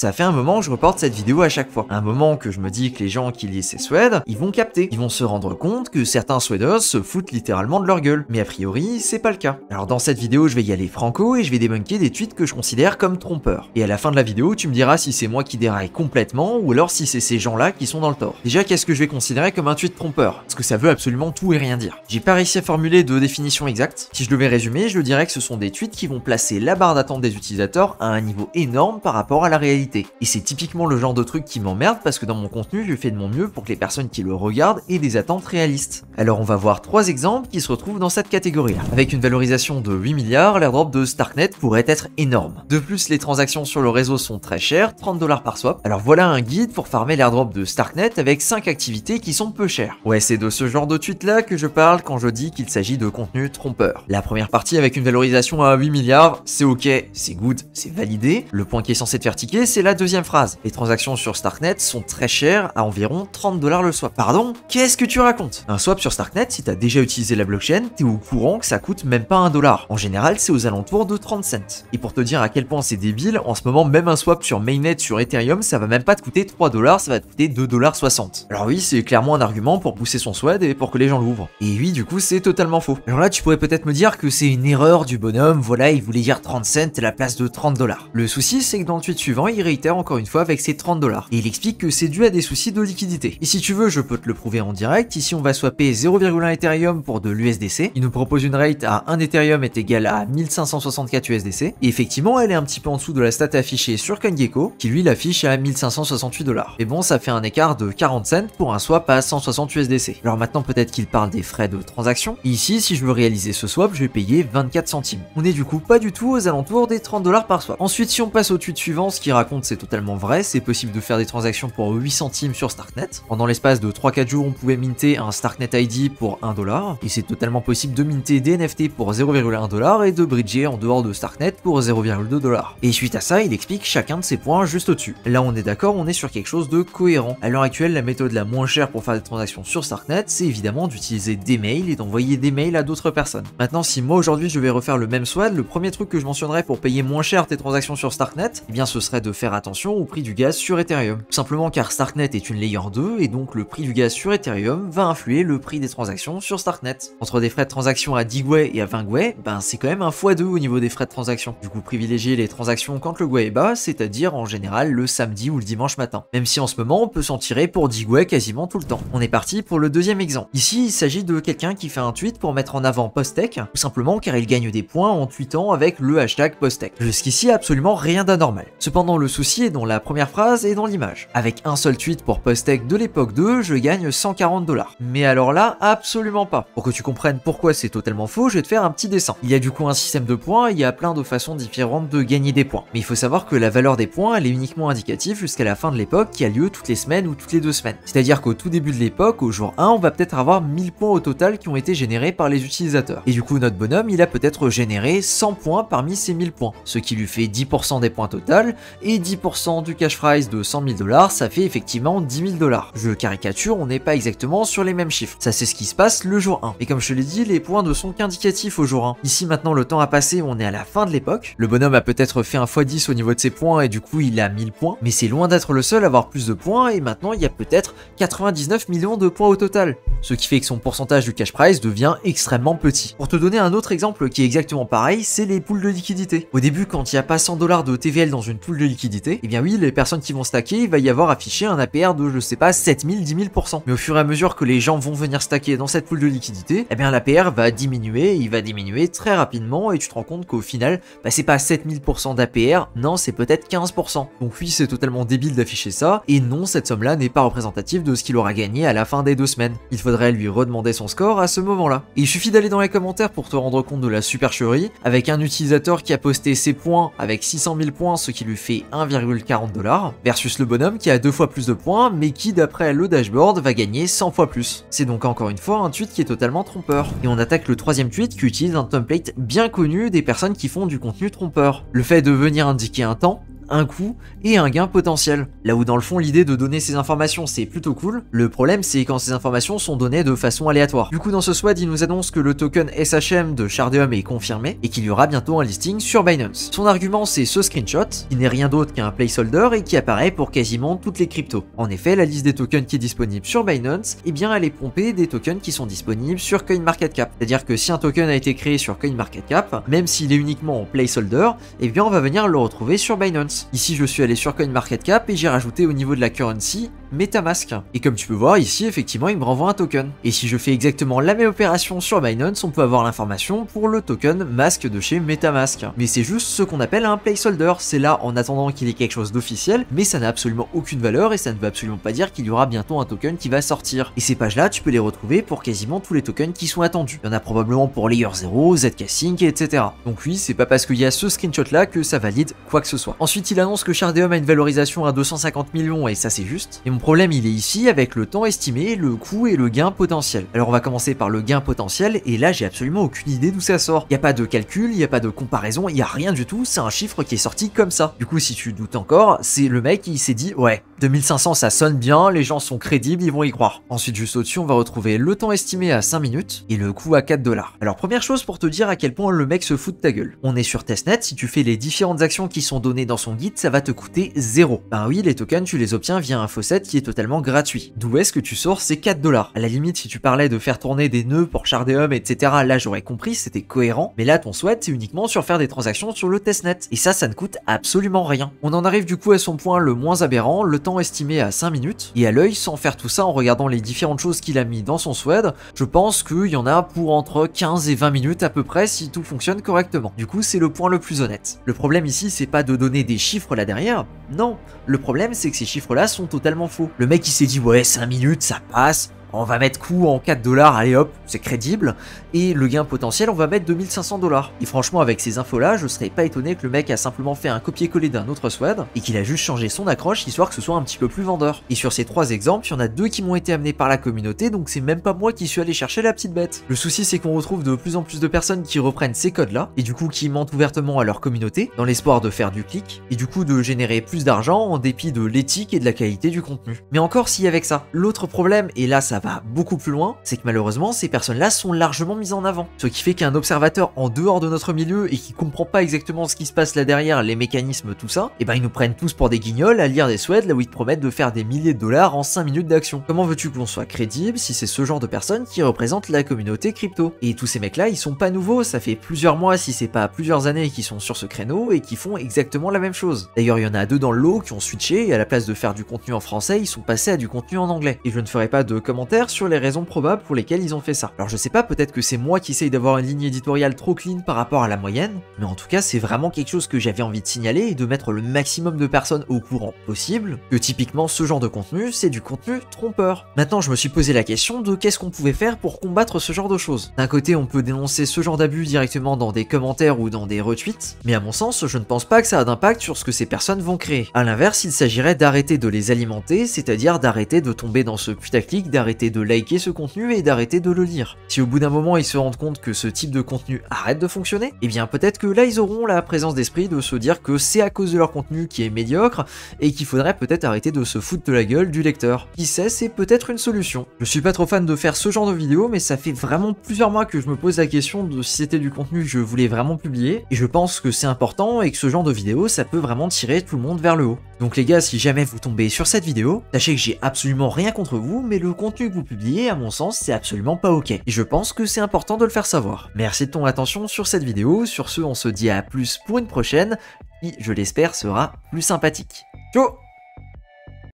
Ça fait un moment que je reporte cette vidéo à chaque fois. Un moment que je me dis que les gens qui lisent ces threads, ils vont capter. Ils vont se rendre compte que certains threaders se foutent littéralement de leur gueule. Mais a priori, c'est pas le cas. Alors dans cette vidéo, je vais y aller franco et je vais débunker des tweets que je considère comme trompeurs. Et à la fin de la vidéo, tu me diras si c'est moi qui déraille complètement ou alors si c'est ces gens-là qui sont dans le tort. Déjà, qu'est-ce que je vais considérer comme un tweet trompeur? Parce que ça veut absolument tout et rien dire. J'ai pas réussi à formuler de définition exacte. Si je devais résumer, je dirais que ce sont des tweets qui vont placer la barre d'attente des utilisateurs à un niveau énorme par rapport à la réalité. Et c'est typiquement le genre de truc qui m'emmerde parce que dans mon contenu, je fais de mon mieux pour que les personnes qui le regardent aient des attentes réalistes. Alors on va voir 3 exemples qui se retrouvent dans cette catégorie-là. Avec une valorisation de 8 milliards, l'airdrop de Starknet pourrait être énorme. De plus, les transactions sur le réseau sont très chères, 30 $ par swap. Alors voilà un guide pour farmer l'airdrop de Starknet avec 5 activités qui sont peu chères. Ouais, c'est de ce genre de tweet-là que je parle quand je dis qu'il s'agit de contenu trompeur. La première partie avec une valorisation à 8 milliards, c'est ok, c'est good, c'est validé. Le point qui est censé te faire tiquer, c'est la deuxième phrase. Les transactions sur Starknet sont très chères, à environ 30 $ le swap. Pardon? Qu'est-ce que tu racontes? Un swap sur Starknet, si t'as déjà utilisé la blockchain, t'es au courant que ça coûte même pas 1 $. En général, c'est aux alentours de 30 cents. Et pour te dire à quel point c'est débile, en ce moment, même un swap sur Mainnet sur Ethereum, ça va même pas te coûter 3 $, ça va te coûter 2,60 $. Alors oui, c'est clairement un argument pour pousser son sweat et pour que les gens l'ouvrent. Et oui, du coup, c'est totalement faux. Alors là, tu pourrais peut-être me dire que c'est une erreur du bonhomme, voilà, il voulait dire 30 cents à la place de 30 $. Le souci, c'est que dans le tweet suivant, il réitère encore une fois avec ses 30 $. Et il explique que c'est dû à des soucis de liquidité. Et si tu veux, je peux te le prouver en direct. Ici, on va swapper 0,1 Ethereum pour de l'USDC. Il nous propose une rate à 1 Ethereum est égal à 1564 USDC. Et effectivement, elle est un petit peu en dessous de la stat affichée sur CoinGecko, qui lui l'affiche à 1568 $. Et bon, ça fait un écart de 40 cents pour un swap à 160 USDC. Alors maintenant, peut-être qu'il parle des frais de transaction. Et ici, si je veux réaliser ce swap, je vais payer 24 centimes. On est du coup pas du tout aux alentours des 30 $ par swap. Ensuite, si on passe au tweet suivant, ce qui raconte c'est totalement vrai, c'est possible de faire des transactions pour 8 centimes sur Starknet. Pendant l'espace de 3-4 jours, on pouvait minter un Starknet ID pour 1 $, et c'est totalement possible de minter des NFT pour 0,1 $ et de bridger en dehors de Starknet pour 0,2 $. Et suite à ça, il explique chacun de ces points juste au-dessus. Là, on est d'accord, on est sur quelque chose de cohérent. À l'heure actuelle, la méthode la moins chère pour faire des transactions sur Starknet, c'est évidemment d'utiliser des mails et d'envoyer des mails à d'autres personnes. Maintenant, si moi aujourd'hui je vais refaire le même swap, le premier truc que je mentionnerais pour payer moins cher tes transactions sur Starknet, eh bien ce serait de faire attention au prix du gaz sur Ethereum. Tout simplement car Starknet est une layer 2 et donc le prix du gaz sur Ethereum va influer le prix des transactions sur Starknet. Entre des frais de transaction à 10 gwei et à 20 gwei, ben c'est quand même un x2 au niveau des frais de transaction. Du coup, privilégier les transactions quand le gwei est bas, c'est-à-dire en général le samedi ou le dimanche matin. Même si en ce moment on peut s'en tirer pour 10 gwei quasiment tout le temps. On est parti pour le deuxième exemple. Ici, il s'agit de quelqu'un qui fait un tweet pour mettre en avant Posttech, tout simplement car il gagne des points en tweetant avec le hashtag Posttech. Jusqu'ici, absolument rien d'anormal. Cependant, le souci est dans la première phrase et dans l'image. Avec un seul tweet pour Posttech de l'époque 2, je gagne 140 $. Mais alors là, absolument pas. Pour que tu comprennes pourquoi c'est totalement faux, je vais te faire un petit dessin. Il y a du coup un système de points, il y a plein de façons différentes de gagner des points. Mais il faut savoir que la valeur des points, elle est uniquement indicative jusqu'à la fin de l'époque qui a lieu toutes les semaines ou toutes les 2 semaines. C'est-à-dire qu'au tout début de l'époque, au jour 1, on va peut-être avoir 1000 points au total qui ont été générés par les utilisateurs. Et du coup, notre bonhomme, il a peut-être généré 100 points parmi ces 1000 points, ce qui lui fait 10% des points total, et 10% du cash prize de 100 000 $, ça fait effectivement 10 000 $. Je caricature, on n'est pas exactement sur les mêmes chiffres. Ça, c'est ce qui se passe le jour 1. Et comme je te l'ai dit, les points ne sont qu'indicatifs au jour 1. Ici, maintenant, le temps a passé, on est à la fin de l'époque. Le bonhomme a peut-être fait un x10 au niveau de ses points, et du coup, il a 1000 points. Mais c'est loin d'être le seul à avoir plus de points, et maintenant, il y a peut-être 99 millions de points au total. Ce qui fait que son pourcentage du cash prize devient extrêmement petit. Pour te donner un autre exemple qui est exactement pareil, c'est les pools de liquidité. Au début, quand il n'y a pas 100 $ de TVL dans une pool de liquidité, eh bien oui, les personnes qui vont stacker, il va y avoir affiché un APR de, je sais pas, 7000, 10 000%. Mais au fur et à mesure que les gens vont venir stacker dans cette pool de liquidité, eh bien l'APR va diminuer, il va diminuer très rapidement et tu te rends compte qu'au final, bah, c'est pas 7000% d'APR, non, c'est peut-être 15%. Donc oui, c'est totalement débile d'afficher ça, et non, cette somme-là n'est pas représentative de ce qu'il aura gagné à la fin des 2 semaines. Il faudrait lui redemander son score à ce moment-là. Et il suffit d'aller dans les commentaires pour te rendre compte de la supercherie, avec un utilisateur qui a posté ses points avec 600 000 points, ce qui lui fait 1,40 $, versus le bonhomme qui a 2 fois plus de points, mais qui d'après le dashboard va gagner 100 fois plus. C'est donc encore une fois un tweet qui est totalement trompeur. Et on attaque le troisième tweet qui utilise un template bien connu des personnes qui font du contenu trompeur. Le fait de venir indiquer un temps, un coût et un gain potentiel. Là où dans le fond l'idée de donner ces informations c'est plutôt cool, le problème c'est quand ces informations sont données de façon aléatoire. Du coup dans ce SWAD il nous annonce que le token SHM de Shardeum est confirmé et qu'il y aura bientôt un listing sur Binance. Son argument c'est ce screenshot, qui n'est rien d'autre qu'un placeholder et qui apparaît pour quasiment toutes les cryptos. En effet la liste des tokens qui est disponible sur Binance, eh bien elle est pompée des tokens qui sont disponibles sur CoinMarketCap. C'est-à-dire que si un token a été créé sur CoinMarketCap, même s'il est uniquement en placeholder, eh bien on va venir le retrouver sur Binance. Ici je suis allé sur CoinMarketCap et j'ai rajouté au niveau de la currency MetaMask. Et comme tu peux voir ici effectivement il me renvoie un token. Et si je fais exactement la même opération sur Binance, on peut avoir l'information pour le token masque de chez MetaMask. Mais c'est juste ce qu'on appelle un placeholder, c'est là en attendant qu'il y ait quelque chose d'officiel, mais ça n'a absolument aucune valeur et ça ne veut absolument pas dire qu'il y aura bientôt un token qui va sortir. Et ces pages là tu peux les retrouver pour quasiment tous les tokens qui sont attendus. Il y en a probablement pour Layer 0, ZK Sync, etc. Donc oui, c'est pas parce qu'il y a ce screenshot là que ça valide quoi que ce soit. Ensuite il annonce que Shardeum a une valorisation à 250 millions et ça c'est juste. Et mon problème il est ici avec le temps estimé, le coût et le gain potentiel. Alors on va commencer par le gain potentiel et là j'ai absolument aucune idée d'où ça sort. Il n'y a pas de calcul, il n'y a pas de comparaison, il n'y a rien du tout, c'est un chiffre qui est sorti comme ça. Du coup si tu doutes encore, c'est le mec qui s'est dit ouais, 2500 ça sonne bien, les gens sont crédibles, ils vont y croire. Ensuite juste au-dessus on va retrouver le temps estimé à 5 minutes et le coût à 4 $. Alors première chose pour te dire à quel point le mec se fout de ta gueule. On est sur testnet, si tu fais les différentes actions qui sont données dans son guide, ça va te coûter 0. Ben oui, les tokens tu les obtiens via un faucet qui est totalement gratuit. D'où est-ce que tu sors ces 4 $? À la limite si tu parlais de faire tourner des nœuds pour Shardeum etc, là j'aurais compris, c'était cohérent, mais là ton souhait c'est uniquement sur faire des transactions sur le testnet. Et ça ne coûte absolument rien. On en arrive du coup à son point le moins aberrant, le temps estimé à 5 minutes, et à l'œil, sans faire tout ça en regardant les différentes choses qu'il a mis dans son SWAD, je pense qu'il y en a pour entre 15 et 20 minutes à peu près si tout fonctionne correctement. Du coup c'est le point le plus honnête. Le problème ici c'est pas de donner des chiffres là derrière, non, le problème c'est que ces chiffres là sont totalement faux. Le mec il s'est dit ouais 5 minutes ça passe, on va mettre coût en 4 $, allez hop, c'est crédible, et le gain potentiel on va mettre 2500 $. Et franchement avec ces infos là, je serais pas étonné que le mec a simplement fait un copier-coller d'un autre SWAD et qu'il a juste changé son accroche histoire que ce soit un petit peu plus vendeur. Et sur ces 3 exemples, il y en a 2 qui m'ont été amenés par la communauté, donc c'est même pas moi qui suis allé chercher la petite bête. Le souci c'est qu'on retrouve de plus en plus de personnes qui reprennent ces codes là, et du coup qui mentent ouvertement à leur communauté, dans l'espoir de faire du clic, et du coup de générer plus d'argent en dépit de l'éthique et de la qualité du contenu. Mais encore si avec ça, l'autre problème, et là ça va beaucoup plus loin, c'est que malheureusement ces personnes-là sont largement mises en avant. Ce qui fait qu'un observateur en dehors de notre milieu et qui comprend pas exactement ce qui se passe là derrière, les mécanismes, tout ça, et ben ils nous prennent tous pour des guignols à lire des souhaits là où ils te promettent de faire des milliers de dollars en 5 minutes d'action. Comment veux-tu qu'on soit crédible si c'est ce genre de personnes qui représentent la communauté crypto? Et tous ces mecs-là, ils sont pas nouveaux, ça fait plusieurs mois si c'est pas plusieurs années qu'ils sont sur ce créneau et qui font exactement la même chose. D'ailleurs il y en a 2 dans le lot qui ont switché et à la place de faire du contenu en français, ils sont passés à du contenu en anglais. Et je ne ferai pas de commentaires sur les raisons probables pour lesquelles ils ont fait ça. Alors je sais pas, peut-être que c'est moi qui essaye d'avoir une ligne éditoriale trop clean par rapport à la moyenne, mais en tout cas c'est vraiment quelque chose que j'avais envie de signaler et de mettre le maximum de personnes au courant possible, que typiquement ce genre de contenu, c'est du contenu trompeur. Maintenant je me suis posé la question de qu'est-ce qu'on pouvait faire pour combattre ce genre de choses. D'un côté on peut dénoncer ce genre d'abus directement dans des commentaires ou dans des retweets, mais à mon sens je ne pense pas que ça a d'impact sur ce que ces personnes vont créer. A l'inverse, il s'agirait d'arrêter de les alimenter, c'est-à-dire d'arrêter de tomber dans ce putaclic, d'arrêter de liker ce contenu et d'arrêter de le lire. Si au bout d'un moment ils se rendent compte que ce type de contenu arrête de fonctionner, eh bien peut-être que là ils auront la présence d'esprit de se dire que c'est à cause de leur contenu qui est médiocre et qu'il faudrait peut-être arrêter de se foutre de la gueule du lecteur. Qui sait, c'est peut-être une solution. Je suis pas trop fan de faire ce genre de vidéo, mais ça fait vraiment plusieurs mois que je me pose la question de si c'était du contenu que je voulais vraiment publier, et je pense que c'est important et que ce genre de vidéo ça peut vraiment tirer tout le monde vers le haut. Donc les gars, si jamais vous tombez sur cette vidéo, sachez que j'ai absolument rien contre vous, mais le contenu que vous publiez, à mon sens, c'est absolument pas ok. Et je pense que c'est important de le faire savoir. Merci de ton attention sur cette vidéo, sur ce on se dit à plus pour une prochaine, qui je l'espère sera plus sympathique. Ciao.